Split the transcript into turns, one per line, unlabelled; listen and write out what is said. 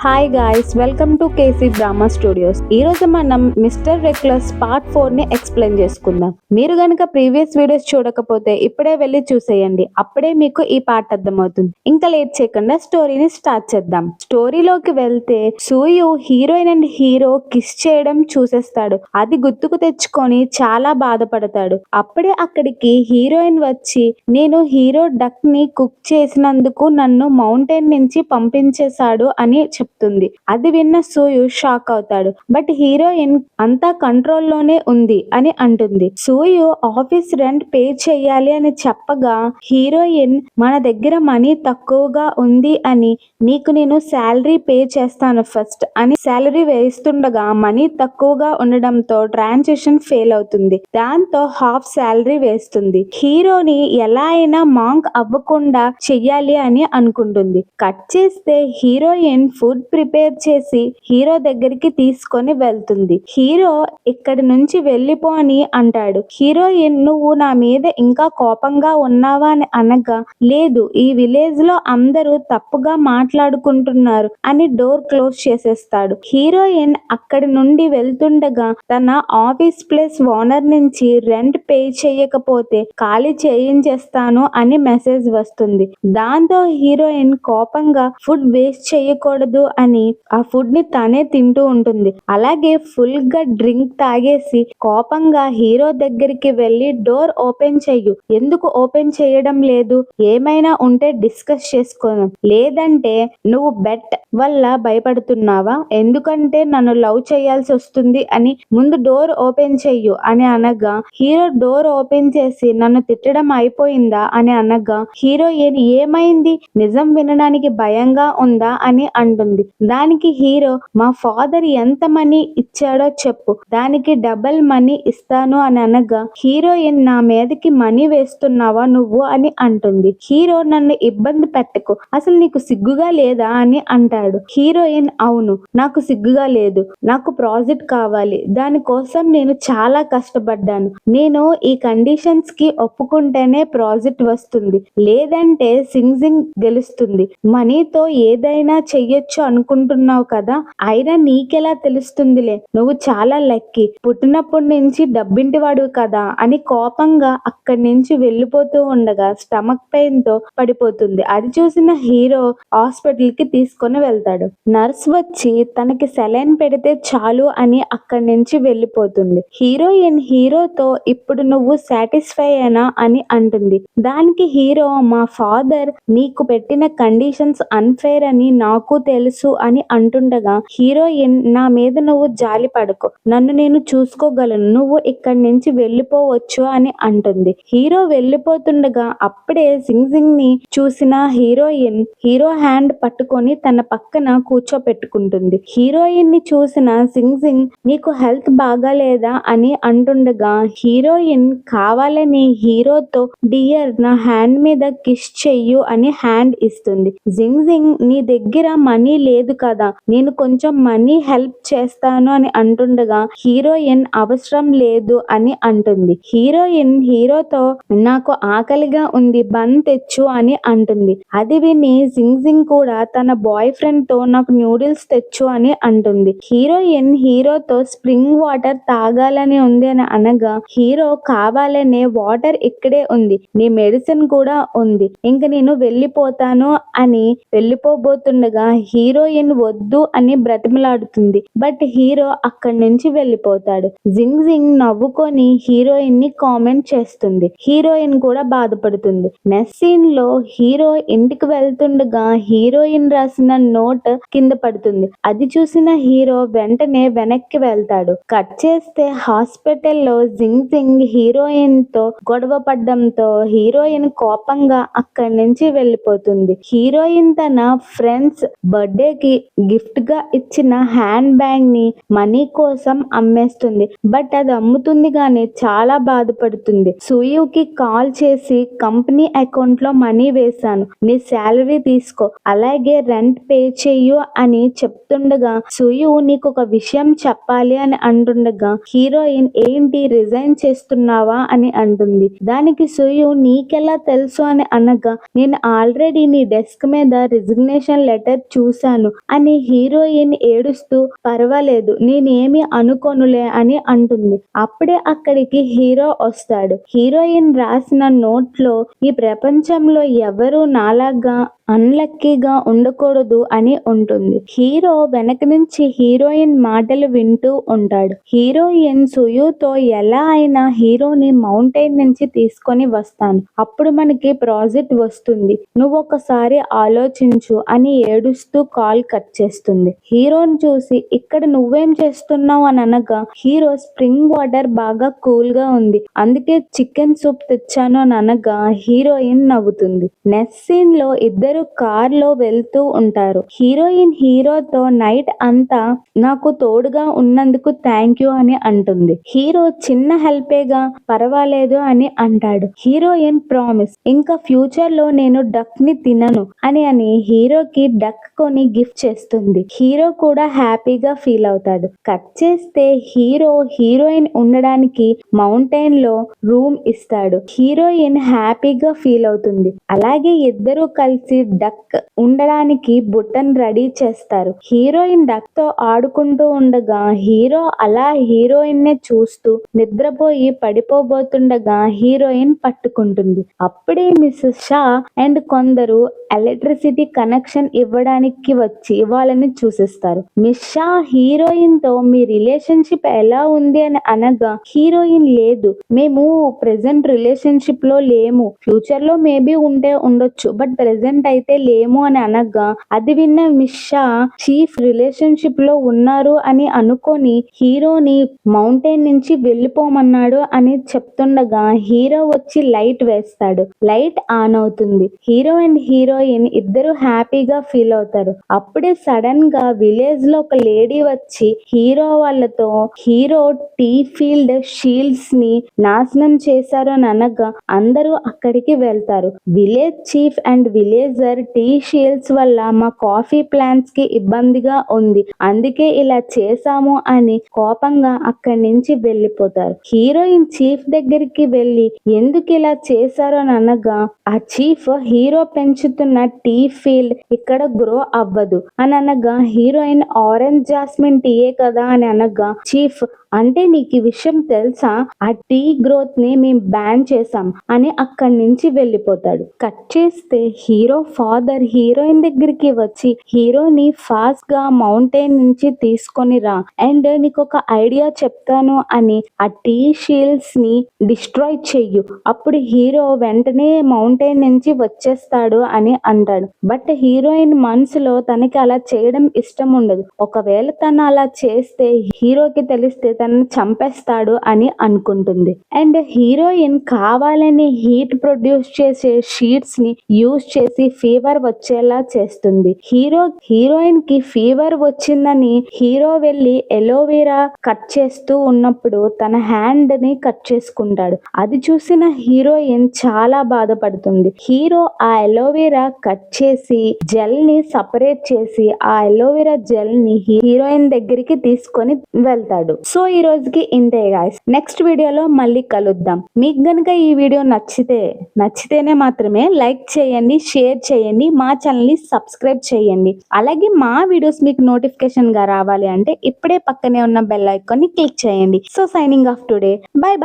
Hi guys, welcome to KC drama studios. ఈ రోజు మనం మిస్టర్ రెక్లెస్ పార్ట్ 4 ని ఎక్స్ప్లెయిన్ చేసుకుందాం. మీరు గనుక ప్రీవియస్ వీడియోస్ చూడకపోతే ఇప్పుడే వెళ్ళి చూసేయండి, అప్పుడే మీకు ఈ పార్ట్ అర్థమవుతుంది. ఇంకా లేట్ చేయకుండా స్టోరీని స్టార్ట్ చేద్దాం. స్టోరీలోకి వెళ్తే సూయు హీరోయిన్ అండ్ హీరో కిస్ చేయడం చూసేస్తాడు. అది గుర్తుకు తెచ్చుకొని చాలా బాధపడతాడు. అప్పుడే అక్కడికి హీరోయిన్ వచ్చి, నేను హీరో డక్ ని కుక్ చేసినందుకు నన్ను మౌంటైన్ నుంచి పంపించేశాడు అని చెప్తుంది. అది విన్న సూయు షాక్ అవుతాడు. బట్ హీరోయిన్ అంతా కంట్రోల్లోనే ఉంది అని అంటుంది. సూయు ఆఫీస్ రెంట్ పే చెయ్యాలి అని చెప్పగా హీరోయిన్ మన దగ్గర మనీ తక్కువగా ఉంది అని, నీకు నేను శాలరీ పే చేస్తాను ఫస్ట్ అని శాలరీ వేస్తుండగా మనీ తక్కువగా ఉండడంతో ట్రాన్సాక్షన్ ఫెయిల్ అవుతుంది. దాంతో హాఫ్ శాలరీ వేస్తుంది. హీరోని ఎలా అయినా మాంక్ అవ్వకుండా చెయ్యాలి అని అనుకుంటుంది. కట్ చేస్తే హీరోయిన్ ఫుడ్ ప్రిపేర్ చేసి హీరో దగ్గరికి తీసుకొని వెళ్తుంది. హీరో ఇక్కడి నుంచి వెళ్ళిపో అని అంటాడు. హీరోయిన్, నువ్వు నా మీద ఇంకా కోపంగా ఉన్నావా అని అనగా, లేదు, ఈ విలేజ్ లో అందరూ తప్పుగా మాట్లాడుకుంటున్నారు అని డోర్ క్లోజ్ చేసేస్తాడు. హీరోయిన్ అక్కడి నుండి వెళ్తుండగా తన ఆఫీస్ ప్లేస్ ఓనర్ నుంచి రెంట్ పే చేయకపోతే ఖాళీ చేయించేస్తాను అని మెసేజ్ వస్తుంది. దాంతో హీరోయిన్ కోపంగా ఫుడ్ వేస్ట్ చేయకూడదు అని ఆ ఫుడ్ ని తనే తింటూ ఉంటుంది. అలాగే ఫుల్ గా డ్రింక్ తాగేసి కోపంగా హీరో దగ్గరికి వెళ్ళి, డోర్ ఓపెన్ చెయ్యు, ఎందుకు ఓపెన్ చేయడం లేదు, ఏమైనా ఉంటే డిస్కస్ చేసుకోను, లేదంటే నువ్వు బెట్ వల్ల భయపడుతున్నావా, ఎందుకంటే నన్ను లవ్ చేయాల్సి వస్తుంది అని ముందు డోర్ ఓపెన్ చెయ్యు అని అనగా హీరో డోర్ ఓపెన్ చేసి, నన్ను తిట్టడం అయిపోయిందా అని అనగా హీరోయిన్, ఏమైంది, నిజం వినడానికి భయంగా ఉందా అని అంటుంది. దానికి హీరో, మా ఫాదర్ ఎంత మనీ ఇచ్చాడో చెప్పు, దానికి డబల్ మనీ ఇస్తాను అని అనగా హీరోయిన్, నా మీదకి మనీ వేస్తున్నావా నువ్వు అని అంటుంది. హీరో, నన్ను ఇబ్బంది పెట్టకు, అసలు నీకు సిగ్గుగా లేదా అని అంటాడు. హీరోయిన్, అవును, నాకు సిగ్గుగా లేదు, నాకు ప్రాజెక్ట్ కావాలి, దానికోసం నేను చాలా కష్టపడ్డాను, నేను ఈ కండిషన్స్ కి ఒప్పుకుంటేనే ప్రాజెక్ట్ వస్తుంది, లేదంటే సింగ్ గెలుస్తుంది, మనీతో ఏదైనా చెయ్యొచ్చు అనుకుంటున్నావు కదా, అయినా నీకెలా తెలుస్తుందిలే, నువ్వు చాలా లక్కీ, పుట్టినప్పటి నుంచి డబ్బింటి వాడు కదా అని కోపంగా అక్కడి నుంచి వెళ్ళిపోతూ ఉండగా స్టమక్ పెయిన్ తో పడిపోతుంది. అది చూసిన హీరో హాస్పిటల్ కి తీసుకొని వెళ్తాడు. నర్స్ వచ్చి తనకి సెలైన్ పెడితే చాలు అని అక్కడి నుంచి వెళ్ళిపోతుంది. హీరోయిన్ హీరోతో, ఇప్పుడు నువ్వు సాటిస్ఫై అయినా అని అంటుంది. దానికి హీరో, మా ఫాదర్ నీకు పెట్టిన కండిషన్స్ అన్ఫెయిర్ అని నాకు తెలుసు అని అంటుండగా హీరోయిన్, నా మీద నువ్వు జాలి పడకు, నన్ను నేను చూసుకోగలను, నువ్వు ఇక్కడి నుంచి వెళ్ళిపోవచ్చు అని అంటుంది. హీరో వెళ్ళిపోతుండగా అప్పుడే సింగ్ ని చూసిన హీరోయిన్ హీరో హ్యాండ్ పట్టుకొని తన పక్కన కూర్చోపెట్టుకుంటుంది. హీరోయిన్ ని చూసిన సింగ్ నీకు హెల్త్ బాగాలేదా అని అంటుండగా హీరోయిన్ కావాలని హీరోతో, డియర్, నా హ్యాండ్ మీద కిస్ చెయ్యు అని హ్యాండ్ ఇస్తుంది. జింగ్ నీ దగ్గర మనీ లేదు కదా, నేను కొంచెం మనీ హెల్ప్ చేస్తాను అని అంటుండగా హీరోయిన్ అవసరం లేదు అని అంటుంది. హీరోయిన్ హీరోతో, నాకు ఆకలిగా ఉంది, బన్ తెచ్చు అని అంటుంది. అది విని జింగ్ కూడా తన బాయ్ ఫ్రెండ్ తో, నాకు న్యూడిల్స్ తెచ్చు అని అంటుంది. హీరోయిన్ హీరోతో, స్ప్రింగ్ వాటర్ తాగాలని ఉంది అని అనగా హీరో కావాలనే, వాటర్ ఇక్కడే ఉంది, నీ మెడిసిన్ కూడా ఉంది, ఇంక నేను వెళ్ళిపోతాను అని వెళ్ళిపోబోతుండగా హీరోయిన్ వద్దు అని బ్రతిమలాడుతుంది. బట్ హీరో అక్కడి నుంచి వెళ్ళిపోతాడు. జింగ్ నవ్వుకొని హీరోయిన్ ని కామెంట్ చేస్తుంది. హీరోయిన్ కూడా బాధపడుతుంది. నెక్స్ట్ సీన్ లో హీరో ఇంటికి వెళ్తుండగా హీరోయిన్ రాసిన నోట్ కింద పడుతుంది. అది చూసిన హీరో వెంటనే వెనక్కి వెళ్తాడు. కట్ చేస్తే హాస్పిటల్లో జింగ్ హీరోయిన్ తో గొడవ పడ్డంతో హీరోయిన్ కోపంగా అక్కడి నుంచి వెళ్ళిపోతుంది. హీరోయిన్ తన ఫ్రెండ్స్ బర్త్డే కి గిఫ్ట్ గా ఇచ్చిన హ్యాండ్ బ్యాగ్ ని మనీ కోసం అమ్మేస్తుంది. బట్ అది అమ్ముతుంది కానీ చాలా బాధపడుతుంది. సూయుకి కాల్ చేసి, కంపెనీ అకౌంట్ లో మనీ వేశాను, నీ శాలరీ తీసుకో, అలాగే రెంట్ పే చెయ్యు అని చెప్తుండగా సూయు, నీకు ఒక విషయం చెప్పాలి అని అంటుండగా హీరోయిన్, ఏంటి, రిజైన్ చేస్తున్నావా అని అంటుంది. దానికి సూయు, నీకెలా తెలుసు అని అనగా, నేను ఆల్రెడీ నీ డెస్క్ మీద రిజిగ్నేషన్ లెటర్ చూశాను చేశాను అని హీరోయిన్ ఏడుస్తూ పర్వాలేదు నేనేమి అనుకోనులే అని అంటుంది. అప్పుడే అక్కడికి హీరో వస్తాడు. హీరోయిన్ రాసిన నోట్లో ఈ ప్రపంచంలో ఎవరు నాలాగా అన్లక్కీగా ఉండకూడదు అని ఉంటుంది. హీరో వెనక నుంచి హీరోయిన్ మాటలు వింటూ ఉంటాడు. హీరోయిన్ సుయుతో ఎలా అయినా హీరోని మౌంటైన్ నుంచి తీసుకొని వస్తాను, అప్పుడు మనకి ప్రాజెక్ట్ వస్తుంది, నువ్వు ఒకసారి ఆలోచించు అని ఏడుస్తూ కాల్ కట్ చేస్తుంది. హీరోని చూసి ఇక్కడ నువ్వేం చేస్తున్నావు అని అనగా హీరో స్ప్రింగ్ వాటర్ బాగా కూల్ గా ఉంది, అందుకే చికెన్ సూప్ తెచ్చాను అని అనగా హీరోయిన్ నవ్వుతుంది. నెక్స్ట్ సీన్ లో ఇద్దరు కార్ లో వెళ్తూ ఉంటారు. హీరోయిన్ హీరోతో నైట్ అంతా నాకు తోడుగా ఉన్నందుకు థ్యాంక్ యూ అని అంటుంది. హీరో చిన్న హెల్పేగా పర్వాలేదు అని అంటాడు. హీరోయిన్ ప్రామిస్ ఇంకా ఫ్యూచర్ లో నేను డక్ ని తినను అని హీరోకి డక్ కొని గిఫ్ట్ చేస్తుంది. హీరో కూడా హ్యాపీగా ఫీల్ అవుతాడు. కట్ చేస్తే హీరో హీరోయిన్ ఉండడానికి మౌంటైన్ లో రూమ్ ఇస్తాడు. హీరోయిన్ హ్యాపీగా ఫీల్ అవుతుంది. అలాగే ఇద్దరు కలిసి డక్ ఉండడానికి బుట్టన్ రెడీ చేస్తారు. హీరోయిన్ డక్ తో ఆడుకుంటూ ఉండగా హీరో అలా హీరోయిన్ నే చూస్తూ నిద్రపోయి పడిపోబోతుండగా హీరోయిన్ పట్టుకుంటుంది. అప్పుడే మిస్సెస్ షా అండ్ కొందరు ఎలక్ట్రిసిటీ కనెక్షన్ ఇవ్వడానికి వచ్చి వాళ్ళని చూసిస్తారు. మిస్ షా హీరోయిన్ తో మీ రిలేషన్షిప్ ఎలా ఉంది అని అనగా హీరోయిన్ లేదు, మేము ప్రెసెంట్ రిలేషన్షిప్ లో లేము, ఫ్యూచర్ లో మేబీ ఉంటే ఉండొచ్చు బట్ ప్రెసెంట్ అయితే లేము అని అనగా అది విన్న మిస్ షా చీఫ్ రిలేషన్షిప్ లో ఉన్నారు అని అనుకొని హీరోని మౌంటైన్ నుంచి వెళ్ళిపోమన్నాడు అని చెప్తుండగా హీరో వచ్చి లైట్ వేస్తాడు. లైట్ ఆన్ అవుతుంది. హీరో అండ్ హీరోయిన్ ఇద్దరు హ్యాపీగా ఫీల్ అవుతారు. అప్పుడే సడన్ గా విలేజ్ లో ఒక లేడీ వచ్చి హీరో వాళ్ళతో హీరో టీ ఫీల్డ్ షీల్డ్స్ ని నాశనం చేశారు అని అనగా అందరూ అక్కడికి వెళ్తారు. విలేజ్ చీఫ్ అండ్ విలేజర్ టీ షీల్డ్స్ వల్ల మా కాఫీ ప్లాంట్స్ కి ఇబ్బందిగా ఉంది, అందుకే ఇలా చేశాము అని కోపంగా అక్కడి నుంచి వెళ్ళిపోతారు. హీరోయిన్ చీఫ్ దగ్గరికి వెళ్ళి ఎందుకు ఇలా చేశారు అని అనగా ఆ చీఫ్ హీరో పెంచుతున్న టీ ఫీల్డ్ ఇక్కడ గ్రో అవ్వదు అని అనగా హీరోయిన్ ఆరెంజ్ జాస్మిన్ టీయే కదా అని అనగా చీఫ్ అంటే నీకు ఈ విషయం తెలుసా, ఆ టీ గ్రోత్ ని మేము బ్యాన్ చేసాం అని అక్కడి నుంచి వెళ్ళిపోతాడు. కట్ చేస్తే హీరో ఫాదర్ హీరోయిన్ దగ్గరికి వచ్చి హీరోని ఫాస్ట్ గా మౌంటైన్ నుంచి తీసుకొని రా అండ్ నీకు ఒక ఐడియా చెప్తాను అని ఆ టీ షీల్డ్స్ ని డిస్ట్రాయ్ చెయ్యు, అప్పుడు హీరో వెంటనే మౌంటైన్ నుంచి వచ్చేస్తాడు అని అంటాడు. బట్ హీరోయిన్ మనసులో తనకి అలా చేయడం ఇష్టం ఉండదు. ఒకవేళ తను అలా చేస్తే హీరోకి తెలిస్తే తనని చంపేస్తాడు అని అనుకుంటుంది. అండ్ హీరోయిన్ కావాలని హీట్ ప్రొడ్యూస్ చేసే షీట్స్ ని యూజ్ చేసి ఫీవర్ వచ్చేలా చేస్తుంది. హీరోయిన్ కి ఫీవర్ వచ్చిందని హీరో వెళ్ళి ఎలోవెరా కట్ చేస్తూ ఉన్నప్పుడు తన హ్యాండ్ ని కట్ చేసుకుంటాడు. అది చూసిన హీరోయిన్ చాలా బాధపడుతుంది. హీరో ఆ ఎలోవెరా కట్ చేసి జెల్ ని సపరేట్ చేసి ఆ ఎలోవెరా జెల్ ని హీరోయిన్ దగ్గరికి తీసుకొని వెళ్తాడు. సో ఈ రోజుకి ఇంతే గాయ్స్. నెక్స్ట్ వీడియోలో మళ్ళీ కలుద్దాం. మీకు గనుక ఈ వీడియో నచ్చితేనే మాత్రమే లైక్ చేయండి, షేర్ చేయండి, మా ఛానల్ ని సబ్స్క్రైబ్ చేయండి. అలాగే మా వీడియోస్ మీకు నోటిఫికేషన్ గా రావాలి అంటే ఇప్పుడే పక్కనే ఉన్న బెల్ ఐకాన్ ని క్లిక్ చేయండి. So signing off today. By by.